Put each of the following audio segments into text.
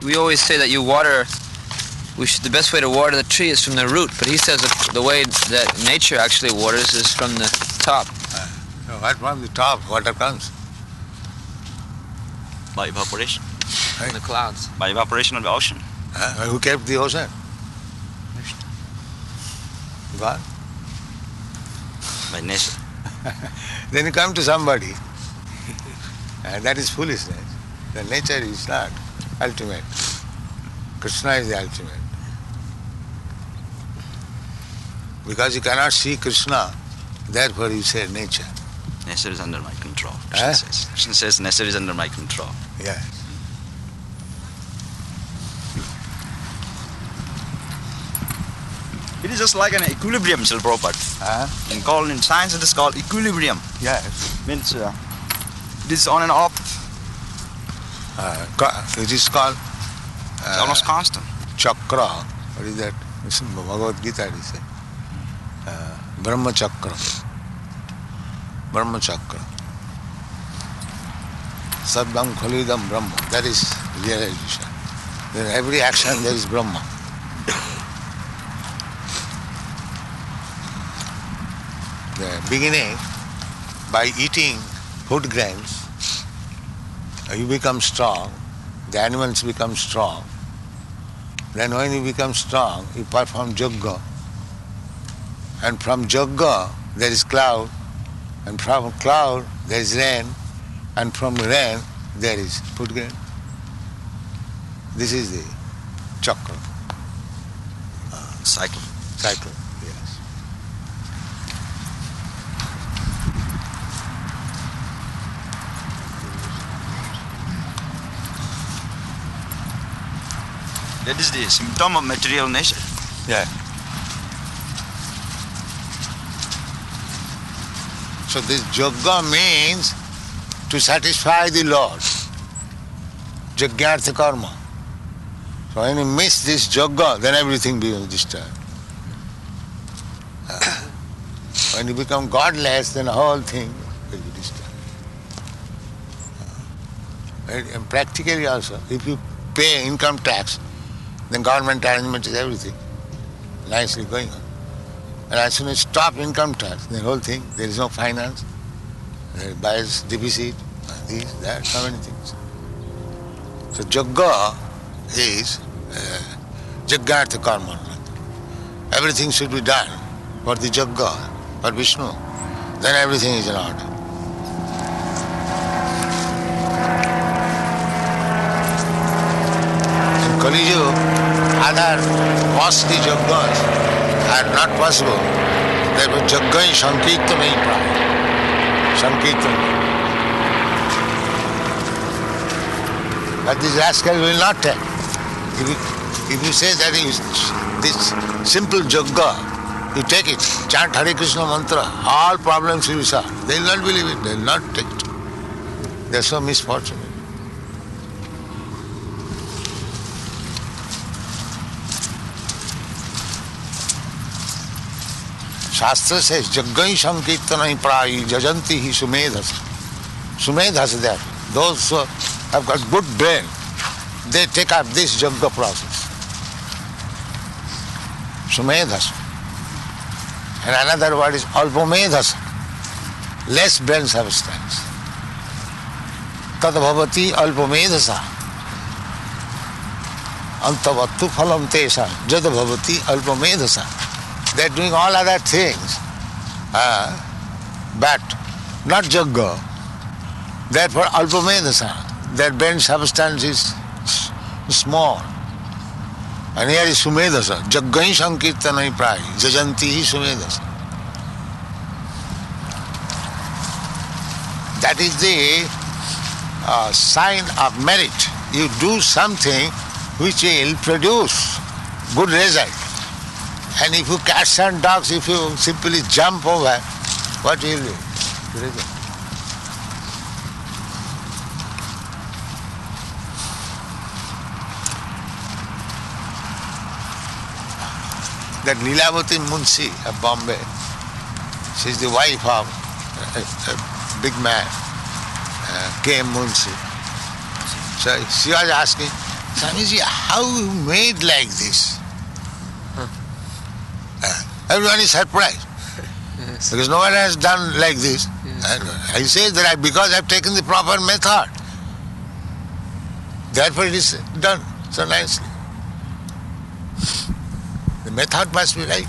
we always say that the best way to water the tree is from the root, but he says the way that nature actually waters is from the top. What from the top? Water comes by evaporation. From the clouds. By evaporation of the ocean. Who kept the ocean? God. By nature. Then you come to somebody, and that is foolishness. The nature is not ultimate. Krishna is the ultimate. Because you cannot see Krishna, therefore you say nature. Nature is under my control, Krishna says. Krishna says nature is under my control. Yes. It is just like an equilibrium, Srila Prabhupada. In science it is called equilibrium. Yes. Means it is on and off. It is called It's almost constant. Chakra. What is that? It's in Bhagavad Gita, it is said. Brahma Chakra. Brahma Chakra. Sadvam Khalidam Brahma. That is realization. In every action there is Brahma. The beginning, by eating food grains, you become strong, the animals become strong. Then when you become strong, you perform yoga. And from yoga there is cloud, and from cloud there is rain, and from rain there is food grain. This is the chakra. Cycle. Cycle, yes. That is the symptom of material nature. Yeah. So this yoga means to satisfy the Lord. Jagyartha karma. So when you miss this yoga, then everything becomes disturbed. When you become godless, then the whole thing will be disturbed. And practically also, if you pay income tax, then government arrangement is everything nicely going on. And as soon as you stop income tax, the whole thing, there is no finance, there is bias, deficit, this, that, so many things. So yoga is Jagyartha karma. Everything should be done for the yoga, for Vishnu. Then everything is in order. In Kali Yuga, other costly yogas are not possible. Therefore, Jaggai Sankirtanai Praya. Sankirtan. But this rascal will not take. If you say that this simple yoga, you take it, chant Hare Krishna mantra, all problems will be solved. They will not believe it, they will not take it. They are so misfortunate. Shastra says, Jaggai Sankirtanai Prayi Jajanti hi Sumedhas. Sumedhas there. Those who have got good brain, they take up this yoga process. Sumedhas. And another word is Alpomedhas. Less brain substance. Tad bhavati Alpomedhasa. Antavattu phalam tesa. Jad bhavati Alpomedhasa. They are doing all other things, but not yoga. Therefore, alpamedhasa, their brain substance is small. And here is sumedhasa, jaggai sankirtanai prayi, jajanti hi sumedhasa. That is the sign of merit. You do something which will produce good result. And if you cats and dogs, if you simply jump over, what will you do? That Leelavati Munshi of Bombay, she is the wife of a big man, K.M. Munshi. So she was asking, Swamiji, how you made like this? Huh. Everyone is surprised. Yes. Because no one has done like this. Yes. And I say that because I've taken the proper method. Therefore it is done so nicely. The method must be right.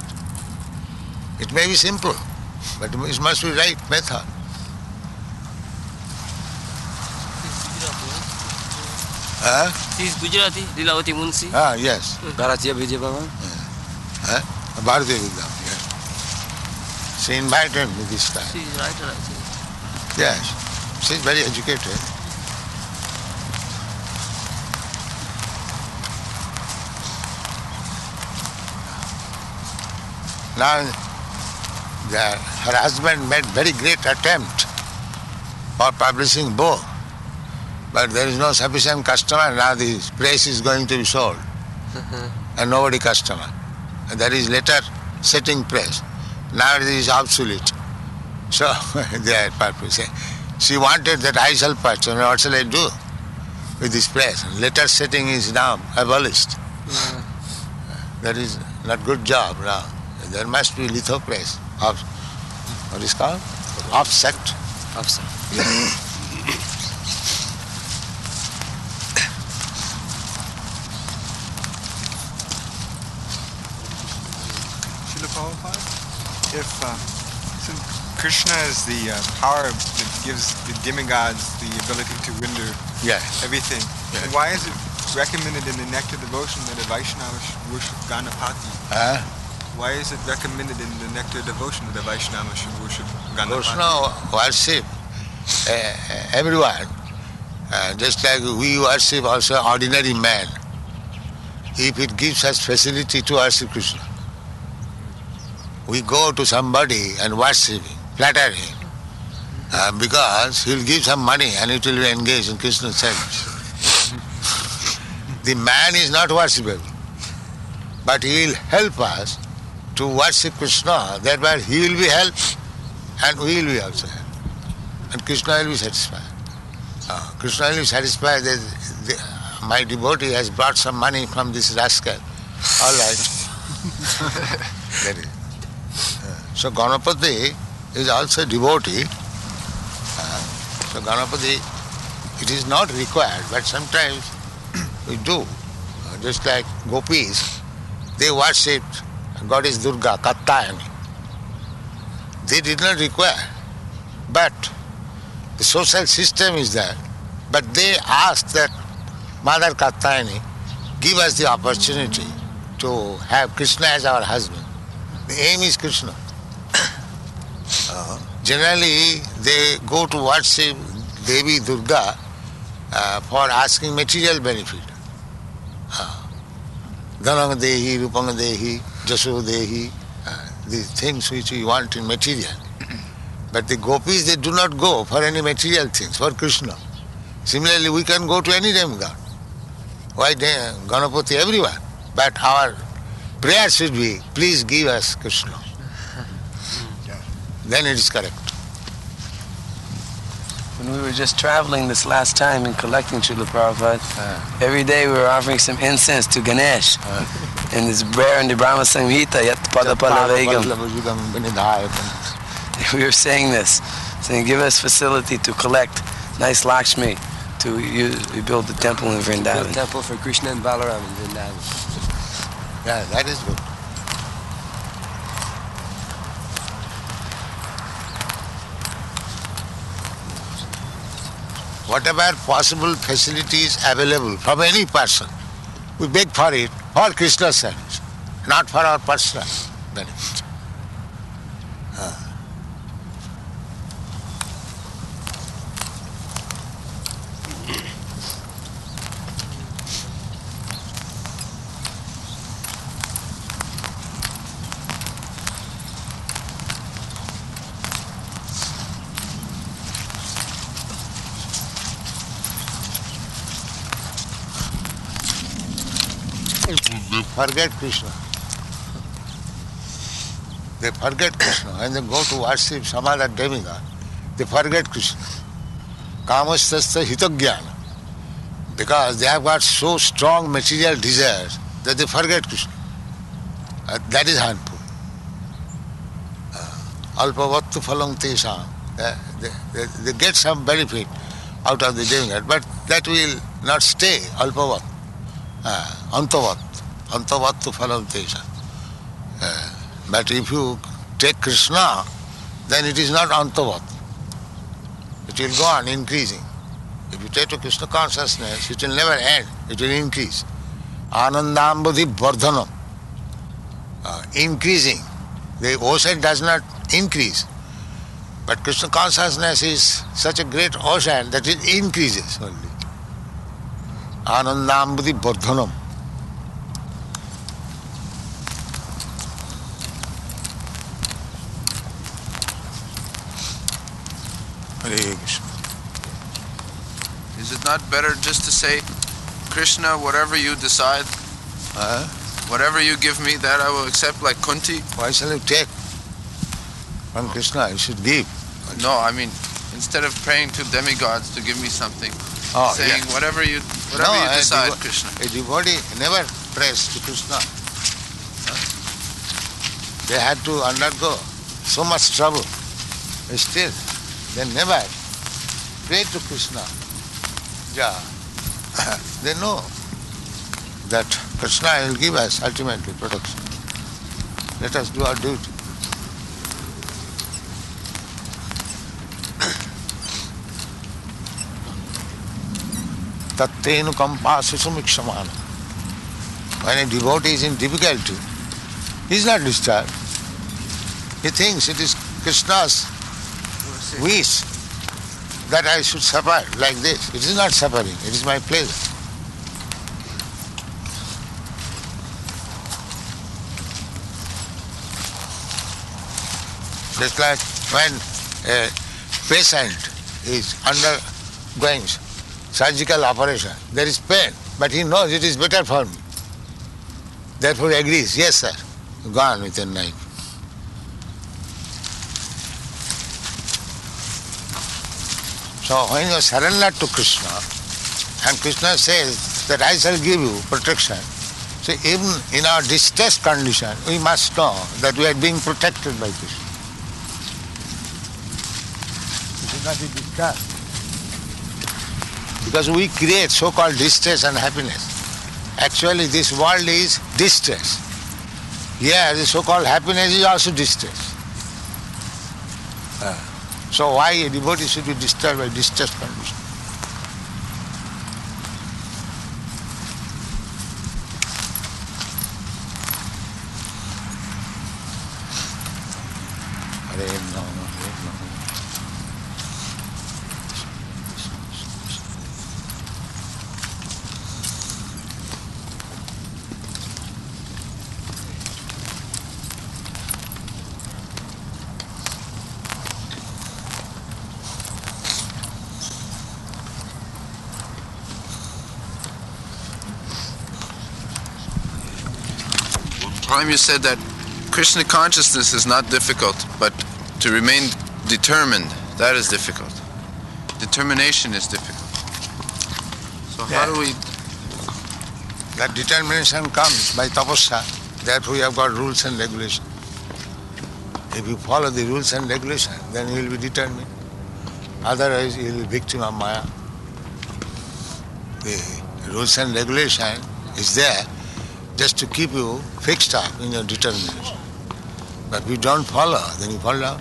It may be simple, but it must be right method. He's Gujarati, Lilavati Munshi. Yes. Bharatiya Vidya Bhavan? Bharatiya Vidya, yes. She invited me this time. She's writer, I think. Yes. She's very educated. Now, her husband made very great attempt for publishing book, but there is no sufficient customer. Now the press is going to be sold, and nobody customer. And that is letter setting press. Now it is obsolete. So their purpose. She wanted that I shall purchase. What shall I do with this press? Letter setting is now abolished. That is not good job now. There must be litho press. What is called? Offset. Offset. Srila Prabhupada, if since Krishna is the power that gives the demigods the ability to render Yes. everything, Yes. why is it recommended in the nectar devotion that a Vaishnava should worship Ganapati? Why is it recommended in the nectar devotion that a Vaishnava should worship Ganapati? Krishna worship everyone, just like we worship also ordinary man. If it gives us facility to worship Krishna, we go to somebody and worship him, flatter him, because he'll give some money and it will be engaged in Krishna service. The man is not worshipable, but he will help us to worship Krishna, thereby he will be helped and we will be also helped. And Krishna will be satisfied. Krishna will be satisfied that my devotee has brought some money from this rascal. All right. That is. So Ganapati is also a devotee. So Ganapati, it is not required, but sometimes we do. Just like gopis, they worshipped goddess Durga, Kattayani. They did not require. But the social system is there. But they asked that Mother Kattayani give us the opportunity to have Krishna as our husband. The aim is Krishna. Generally, they go to worship Devi Durga for asking material benefit. Dhanam Dehi, Rupam Dehi, Jaso Dehi, the things which we want in material. But the gopis, they do not go for any material things, for Krishna. Similarly, we can go to any demigod. Why Ganapati, everyone. But our prayer should be, please give us Krishna. Then it is correct. When we were just traveling this last time and collecting Srila Prabhupada, every day we were offering some incense to Ganesh. And it's rare in the Brahma Samhita, Yat Padapala Vegam. We were saying this, saying give us facility to collect nice Lakshmi to we build the temple in Build a Vrindavan. temple for Krishna and Balaram in Vrindavan. Yeah, that is good. Whatever possible facilities available from any person, we beg for it for Krishna's service, not for our personal benefit. They forget Krishna. They forget Krishna. When they go to worship some other demigod, they forget Krishna. Kamastasya hitagyana. Because they have got so strong material desires that they forget Krishna. That is harmful. Alpavattu phalam tesam. They get some benefit out of the doing it, but that will not stay. Alpavat. Antavattu phalam tesam. But if you take Krishna, then it is not antavat. It will go on increasing. If you take to Krishna consciousness, it will never end. It will increase. Anandambudhi vardhanam. Increasing. The ocean does not increase. But Krishna consciousness is such a great ocean that it increases only. Anandambudhi vardhanam. Hare Krishna. Is it not better just to say, Krishna, whatever you decide, whatever you give me, that I will accept, like Kunti? Why shall you take from Krishna? You should give. No, I mean, instead of praying to demigods to give me something, saying whatever you decide, Krishna. A devotee never prays to Krishna. They had to undergo so much trouble. Still, they never pray to Krishna. Yeah. They know that Krishna will give us ultimately protection. Let us do our duty. Tattenu kampasu sumiksamana. When a devotee is in difficulty, he is not disturbed. He thinks it is Krishna's wish that I should suffer like this. It is not suffering, it is my pleasure. Just like when a patient is undergoing surgical operation, there is pain, but he knows it is better for me. Therefore he agrees, yes sir, go on with your knife. So when you surrender to Krishna, and Krishna says that I shall give you protection, so even in our distressed condition, we must know that we are being protected by Krishna. We should not be disturbed. Because we create so-called distress and happiness. Actually this world is distress. Here the so-called happiness is also distress. So why a devotee should be disturbed by distressed condition? Hare Rama, Hare Rama. Time you said that Krishna consciousness is not difficult, but to remain determined, that is difficult. Determination is difficult. So how do we... That determination comes by tapasya. Therefore we have got rules and regulations. If you follow the rules and regulations, then you will be determined. Otherwise you will be victim of Maya. The rules and regulation is there just to keep you fixed up in your determination. But if you don't follow, then you fall down.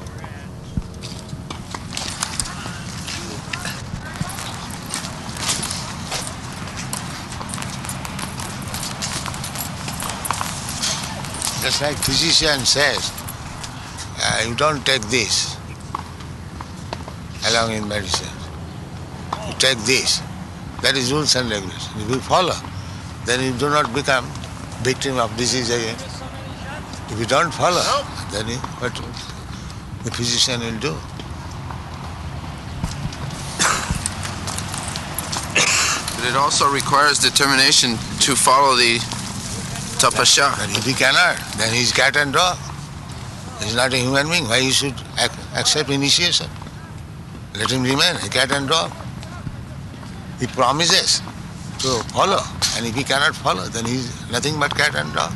Just like physician says, you don't take this along in medicine. You take this. That is rules and regulations. If you follow, then you do not become victim of disease again. If you don't follow, then what the physician will do? But it also requires determination to follow the tapasya. And if he cannot, then he is cat and dog. He is not a human being. Why he should accept initiation? Let him remain a cat and dog. He promises to follow. And if he cannot follow, then he is nothing but cat and dog.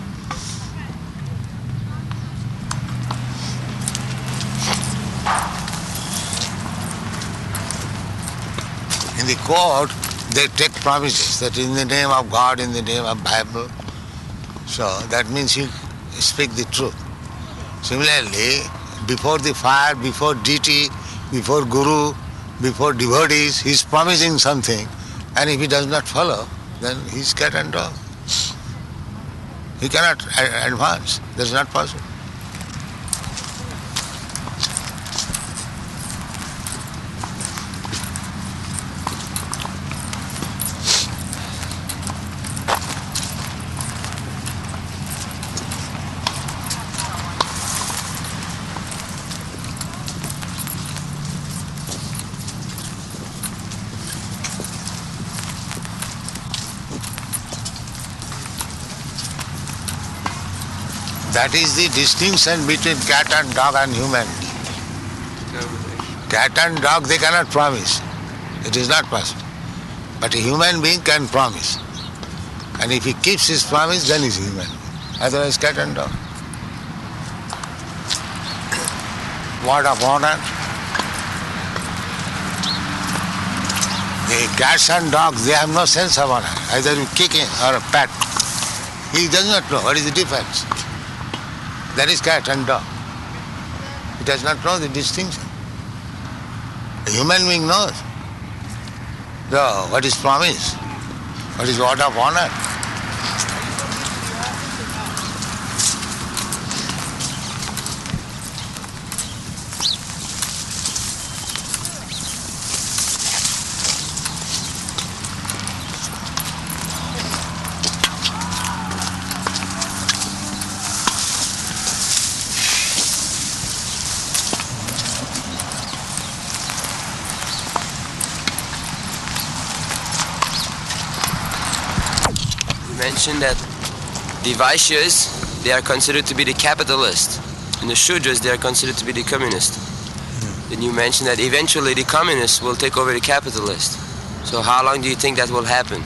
In the court, they take promises that in the name of God, in the name of Bible. So that means you speak the truth. Similarly, before the fire, before deity, before guru, before devotees, he is promising something, and if he does not follow, then he is cat and dog. He cannot advance. That is not possible. That is the distinction between cat and dog and human. Cat and dog, they cannot promise. It is not possible. But a human being can promise. And if he keeps his promise, then he is human. Otherwise, cat and dog. Word of honor. The cats and dogs, they have no sense of honor. Either you kick him or a pat. He does not know what is the difference. That is cat and dog. He does not know the distinction. A human being knows. So, what is promise? What is word of honor? Mentioned that the Vaishyas, they are considered to be the capitalists, and the Shudras, they are considered to be the communists. Then you mentioned that eventually the communists will take over the capitalists. So how long do you think that will happen?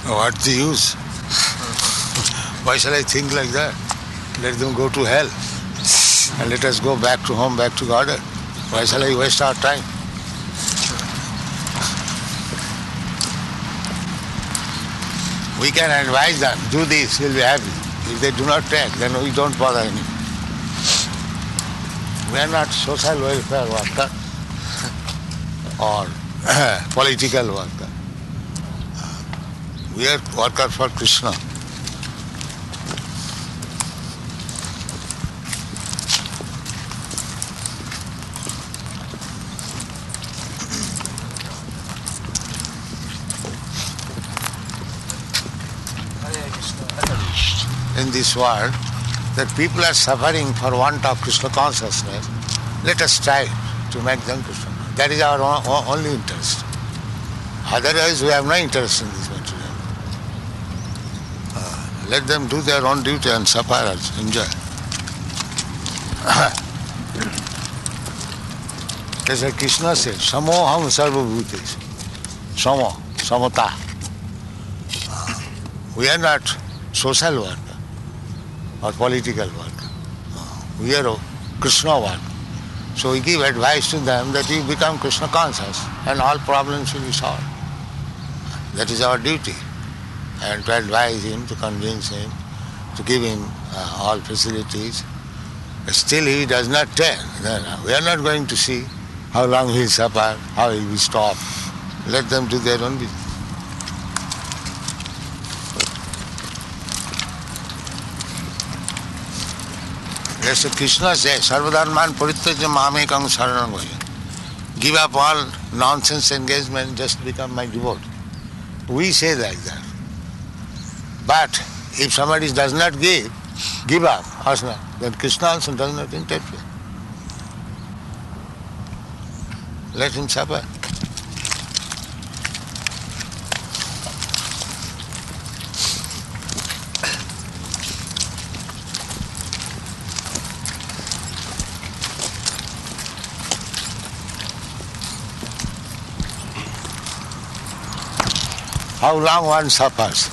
What's the use? Why shall I think like that? Let them go to hell. And let us go back to home, back to Godhead. Why shall I waste our time? We can advise them, do this, we'll be happy. If they do not take, then we don't bother anymore. We are not social welfare worker or political worker. We are worker for Krishna. In this world, that people are suffering for want of Krishna consciousness, let us strive to make them Krishna. That is our only interest. Otherwise, we have no interest in this material. Let them do their own duty and suffer and enjoy. As Krishna said, Samoham sarvabhutesh. Samata. We are not social worker or political worker. We are a Krishna worker. So we give advice to them that you become Krishna conscious and all problems will be solved. That is our duty. And to advise him, to convince him, to give him all facilities. Still he does not take. We are not going to see how long he will suffer, how he will stop. Let them do their own business. As Krishna says, Sarvadharman Parityajya Mamekam Saranam Bhaja. Give up all nonsense engagement, just become my devotee. We say like that. But if somebody does not give up, then Krishna also does not interfere. Let him suffer. how long one suffers.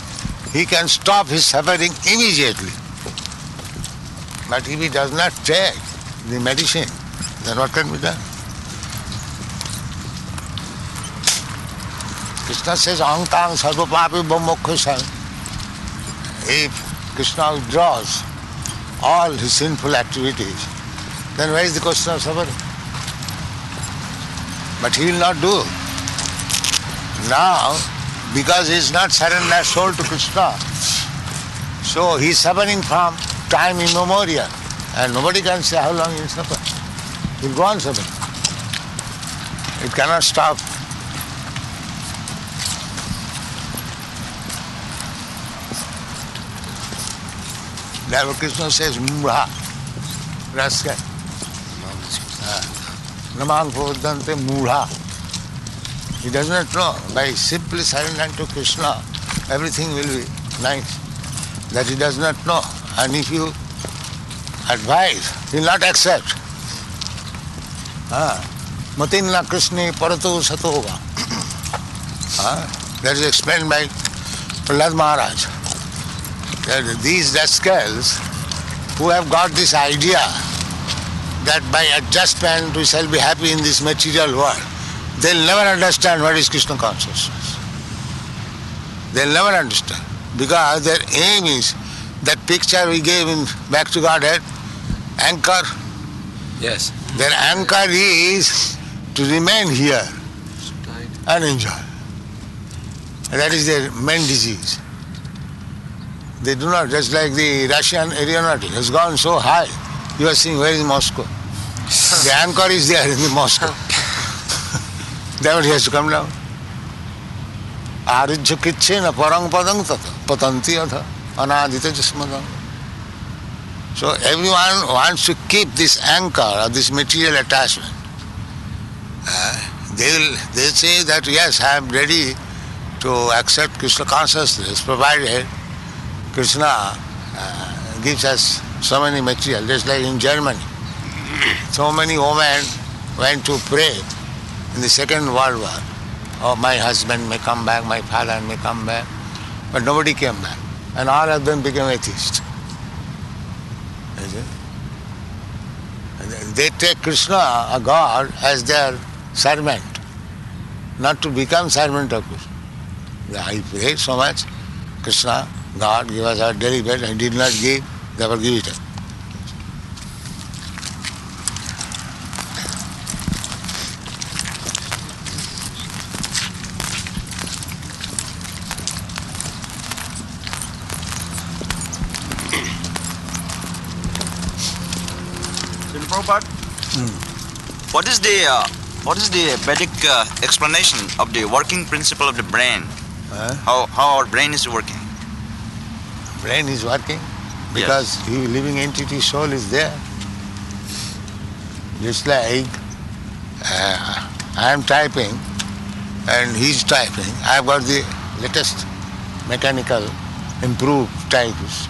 He can stop his suffering immediately. But if he does not take the medicine, then what can be done? Krishna says, Ahankam sarva papi moksha. If Krishna withdraws all his sinful activities, then where is the question of suffering? But he will not do. Now, because he is not surrendered soul to Krishna, so he is suffering from time immemorial. And nobody can say how long he will suffer. He will go on suffering. It cannot stop. Therefore Krishna says, Mudha, rascal. Namang Pavadante Mudha. He does not know. By simply surrendering to Krishna, everything will be nice. That he does not know. And if you advise, he will not accept. Matinna Krishna Parato Satoga. That is explained by Prahlad Maharaj. That these rascals who have got this idea that by adjustment we shall be happy in this material world, they'll never understand what is Krishna consciousness. They'll never understand. Because their aim is that picture we gave in Back to Godhead, anchor. Yes. Their anchor is to remain here and enjoy. And that is their main disease. They do not, just like the Russian aeronautic has gone so high. You are seeing where is Moscow? The anchor is there in the Moscow. Then he has to come down. Arujya kitchena parang padang tata patanti atha anadita jasmadam. So everyone wants to keep this anchor of this material attachment. They say that yes, I am ready to accept Krishna consciousness provided Krishna gives us so many material, just like in Germany. So many women went to pray in the Second World War. Oh, my husband may come back, my father may come back. But nobody came back. And all of them became atheists. They take Krishna, a God, as their servant, not to become servant of Krishna. I pray so much, Krishna, God, give us our daily bread, and did not give, therefore give it up. Prabhupada, what is the Vedic explanation of the working principle of the brain? How our brain is working? Brain is working because the living entity soul is there. Just like I am typing and he is typing. I have got the latest mechanical improved typist,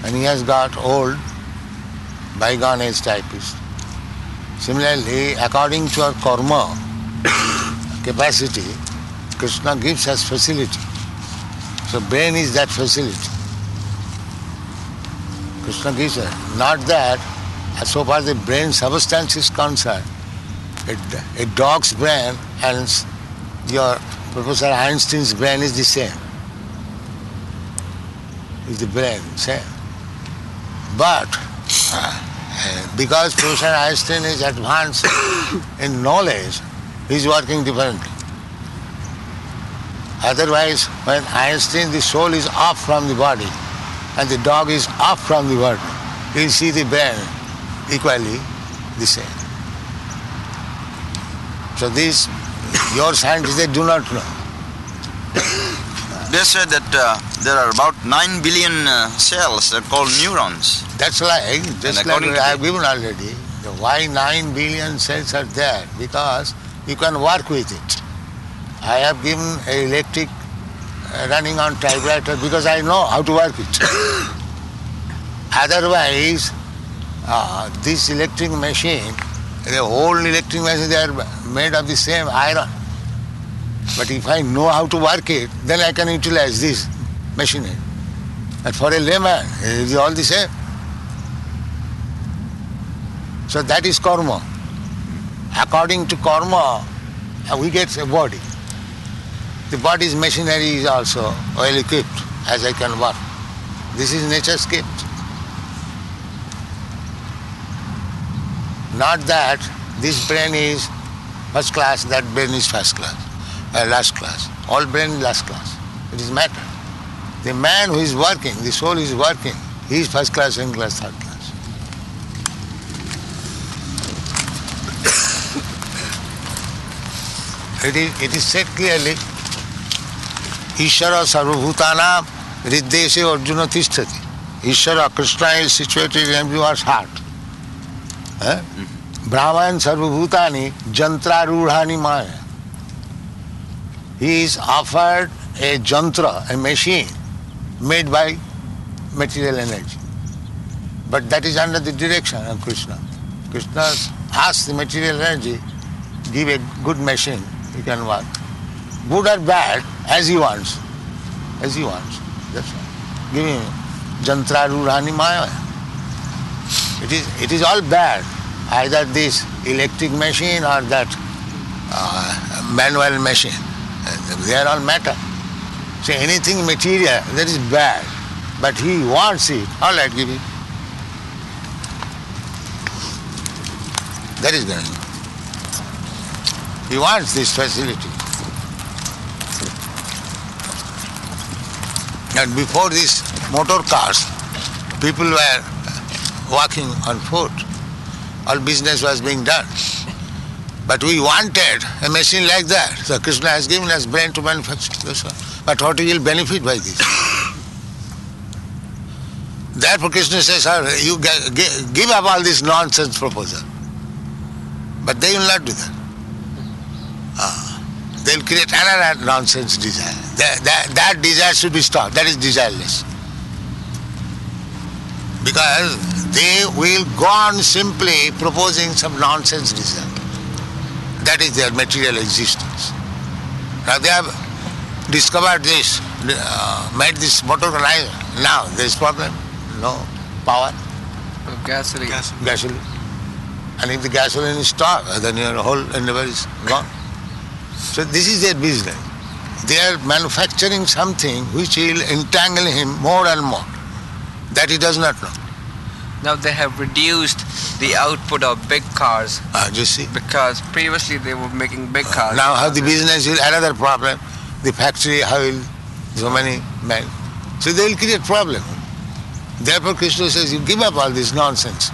and he has got old bygone age typist. Similarly, according to our karma capacity, Krishna gives us facility. So brain is that facility. Krishna gives us. Not that, as so far as the brain substance is concerned, a dog's brain and your Professor Einstein's brain is the same. Is the brain same? But because Professor Einstein is advanced in knowledge, he is working differently. Otherwise, when Einstein, the soul is off from the body and the dog is off from the body, you will see the brain equally the same. So these, your scientists, they do not know. They said that there are about 9 billion cells that are called neurons. That's like, just like I have given already, why 9 billion cells are there? Because you can work with it. I have given an electric running on typewriter because I know how to work it. Otherwise, this electric machine, the old electric machine, they are made of the same iron. But if I know how to work it, then I can utilize this machinery. And for a layman, it is all the same. So that is karma. According to karma, we get a body. The body's machinery is also well equipped as I can work. This is nature's gift. Not that this brain is first class, that brain is first class, last class. All brain is last class. It is matter. The man who is working, the soul is working, he is first class, second class, third class. It is said clearly, Ishvara sarvabhutanam riddeshe arjuna tisthati. Ishvara, Krishna is situated in everyone's heart. Brahman sarvabhutani jantrarudhani maya. He is offered a jantra, a machine made by material energy. But that is under the direction of Krishna. Krishna asks the material energy, give a good machine, he can work. Good or bad, as he wants. As he wants. That's all. Give him jantrarudhani maya. It is all bad. Either this electric machine or that manual machine. They are all matter. So anything material, that is bad. But he wants it. All right, give it. That is going. He wants this facility. And before these motor cars, people were walking on foot. All business was being done. But we wanted a machine like that. So Krishna has given us brain to manufacture this one. But what will benefit by this? Therefore Krishna says, you give up all this nonsense proposal. But they will not do that. They will create another nonsense desire. That desire should be stopped. That is desireless. Because they will go on simply proposing some nonsense desire. That is their material existence. Now they have discovered this, made this motor car. Now there is problem. No power. Gasoline. Gasoline. And if the gasoline is stopped, then your whole endeavor is gone. So this is their business. They are manufacturing something which will entangle him more and more. That he does not know. Now they have reduced the output of big cars. You see? Because previously they were making big cars. Now how the business is another problem. The factory, how will so many men. So they will create problem. Therefore Krishna says, you give up all this nonsense.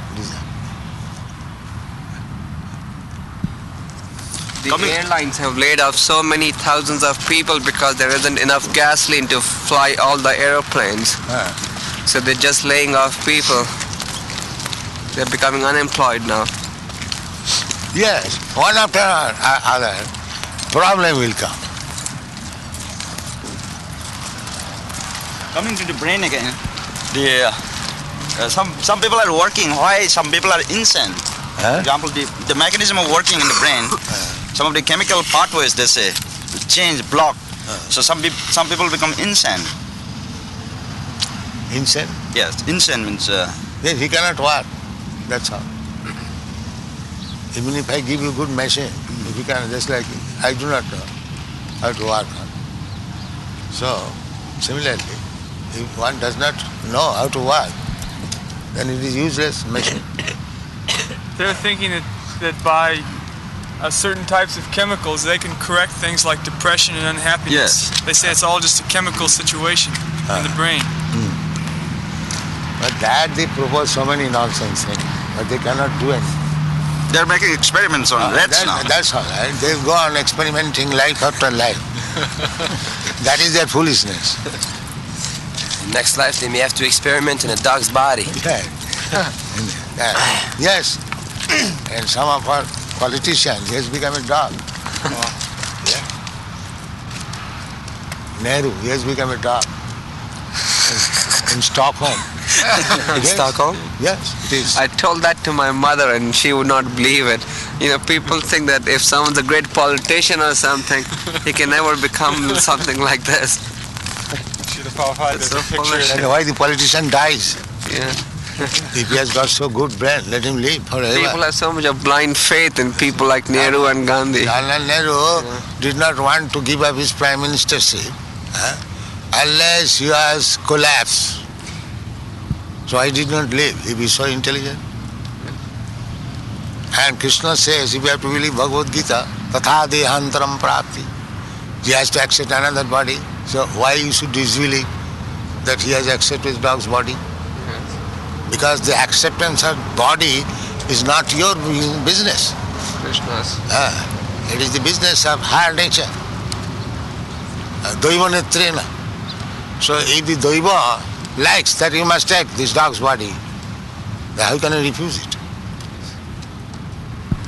The airlines have laid off so many thousands of people because there isn't enough gasoline to fly all the aeroplanes. So they're just laying off people. They're becoming unemployed now. Yes, one after another, problem will come. Coming to the brain again, some people are working. Why some people are insane? For example, the mechanism of working in the brain, some of the chemical pathways, they say, change, block. So some people become insane. Insane? Yes, insane means... Yes, he cannot work. That's all. Even if I give you good machine, if you can, just like I do not know how to work on. So, similarly, if one does not know how to work, then it is useless machine. They're thinking that by certain types of chemicals, they can correct things like depression and unhappiness. Yes. They say it's all just a chemical situation in the brain. But that they propose so many nonsense things, but they cannot do anything. They're making experiments on rats now. That's all right. They go on experimenting life after life. That is their foolishness. Next life they may have to experiment in a dog's body. Yes. And some of our politicians, he has become a dog. Yeah. Nehru, he has become a dog. In Stockholm. In Stockholm? Yes, it is. I told that to my mother and she would not believe it. People think that if someone's a great politician or something, he can never become something like this. Srila Prabhupada, It's there's so a picture. foolish. And why the politician dies? Yeah. If he has got so good brain, let him live forever. People have so much of blind faith in people like Nehru and Gandhi. Jawaharlal Nehru did not want to give up his prime ministership unless he was collapsed. So he did not live. He was so intelligent. And Krishna says, if you have to believe Bhagavad Gita, tatha dehantaram prapti. He has to accept another body. So why you should disbelieve that he has accepted his dog's body? Because the acceptance of body is not your business. Krishna's. It is the business of higher nature. Daiva netrena. So if the Daiva likes that you must take this dog's body, then how can you refuse it?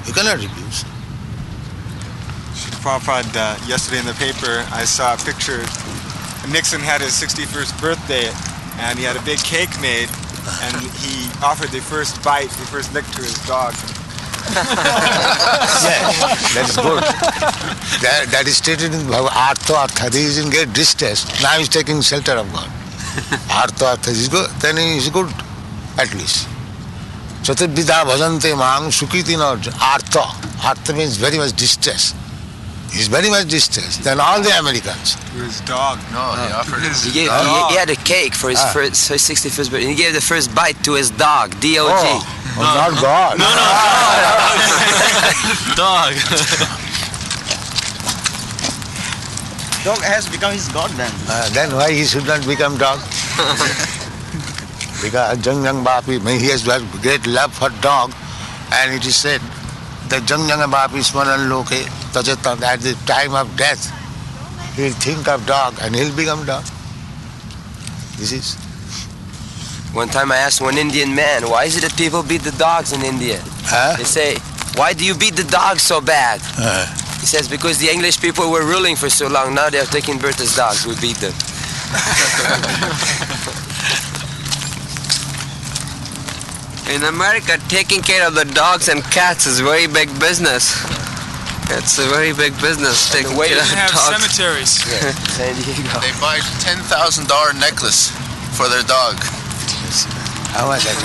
You cannot refuse. Srila Prabhupada, yesterday in the paper, I saw a picture. Nixon had his 61st birthday, and he had a big cake made, and he offered the first bite, the first lick to his dog. Yes, that is good. That is stated in Artha Artha. He is in great distress. Now he is taking shelter of God. Artha Artha is good. Then he is good, at least. Chaturvidha bhajante mang sukriti narja. Artha. Artha means very much distress. He is very much distressed than all the Americans. To his dog. No, he offered his He had a cake for his 61st birthday. He gave the first bite to his dog, D-O-G. Not God. Dog. Dog has become his god then. Then why he should not become dog? Because Jang Bapi, he has got great love for dog, and it is said that Jang Bapi Smaran Loke, Tajata, at the time of death, he will think of dog and he'll become dog. This is. One time I asked one Indian man, why is it that people beat the dogs in India? They say, why do you beat the dogs so bad? He says, because the English people were ruling for so long, now they are taking birth as dogs, we beat them. In America, taking care of the dogs and cats is very big business. It's a very big business taking way care to of Have dogs. cemeteries. San Diego. They buy $10,000 necklace for their dog. How was that?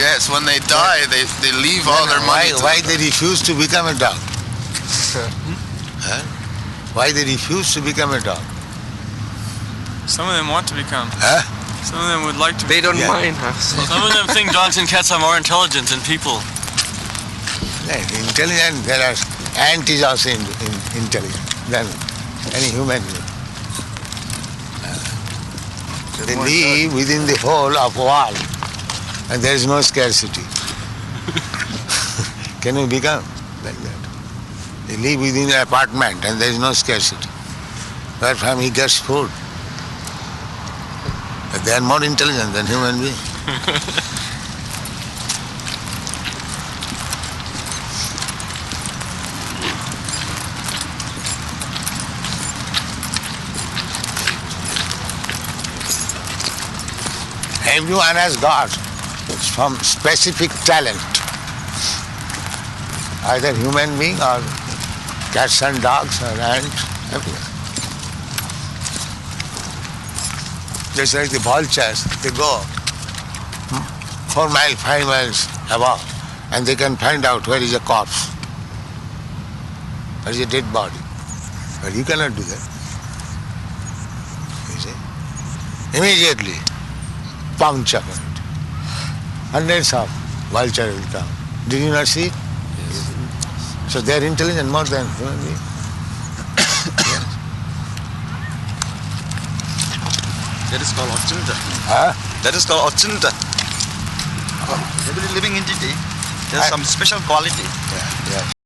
Yes, when they die, they leave all their money. Why they refuse to become a dog? Why they refuse to become a dog? Some of them want to become. Some of them would like to. They don't Yeah. mind. Huh? Some of them think dogs and cats are more intelligent than people. Intelligent, there are ant is also intelligent than any human being. They live within the whole of wall, and there is no scarcity. Can you become like that? They live within an apartment, and there is no scarcity. Where from he gets food. But they are more intelligent than human beings. Everyone has got some specific talent, either human being or cats and dogs or ants, everyone. Just like the vultures, they go 4 miles, 5 miles above, and they can find out where is a corpse, where is a dead body. But you cannot do that. You see? Immediately, pounce upon it. Hundreds of vultures will come. Did you not see it? Yes. So they are intelligent more than human beings. Yes. That is called Achinta. Huh? That is called Achinta. Every living entity has some special quality. Yeah, yeah.